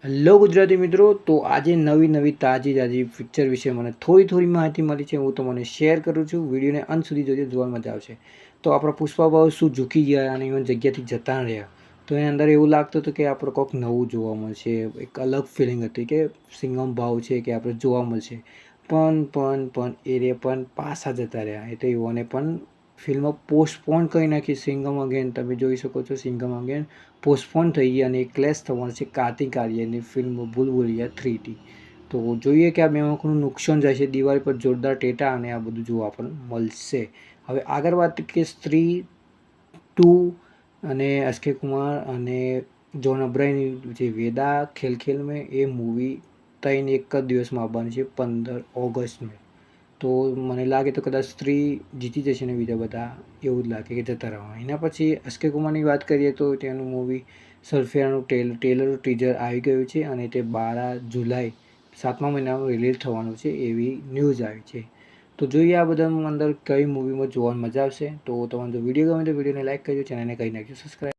Hello Gujarati મિત્રો, તો આજે નવી તાજી પિક્ચર વિશે મને થોડી માહિતી મળી છે. હું તમને શેર કરું છું. વિડીયોને અંત સુધી જોજો, જોવા મજા આવશે. તો આપણા પુષ્પાભાવ શું ઝૂકી ગયા અને એવા જગ્યાથી જતા રહ્યા, તો એની અંદર એવું લાગતું હતું કે આપણે કોઈક નવું જોવા મળશે. એક અલગ ફિલિંગ હતી કે સિંઘમ ભાવ છે કે આપણે જોવા મળશે. પણ એ પણ પાછા જતા રહ્યા. એ તો એઓને પણ ફિલ્મ પોસ્ટપોન કરી નાખી. સિંઘમ અગેન તમે જોઈ શકો છો. સિંઘમ અગેન પોસ્ટપોન થઈ ગઈ અને એક ક્લેશ થવાનું છે કાર્તિક આર્યનની ફિલ્મ ભૂલભુલૈયા 3D. તો જોઈએ કે આ બેમાં નુકસાન જાય છે. દિવાળી પર જોરદાર ટેટા અને આ બધું જોવા પણ મળશે. હવે આગળ વાત કે સ્ત્રી 2 અને અક્ષય કુમાર અને જોન અબ્રાહમની જે વેદા ખેલ મેં એ મૂવી એક જ દિવસમાં આવવાની છે, 15 ઓગસ્ટમાં. તો મને લાગે તો કદાચ સ્ત્રી જીતી જશે ને બીજા બધા એવું જ લાગે કે જતા રહેવા. એના પછી અક્ષય કુમારની વાત કરીએ તો તેનું મૂવી સરફેરાનું ટેલર ટીઝર આવી ગયું છે અને તે 12 જુલાઈ 7મા મહિનામાં રિલીઝ થવાનું છે એવી ન્યૂઝ આવી છે. તો જોઈએ આ બધા અંદર કઈ મૂવીમાં જોવાની મજા આવશે. તો તમને જો વિડીયો ગમે તો વિડીયોને લાઈક કરજો, ચેનલને કરી નાખજો સબસ્ક્રાઈબ.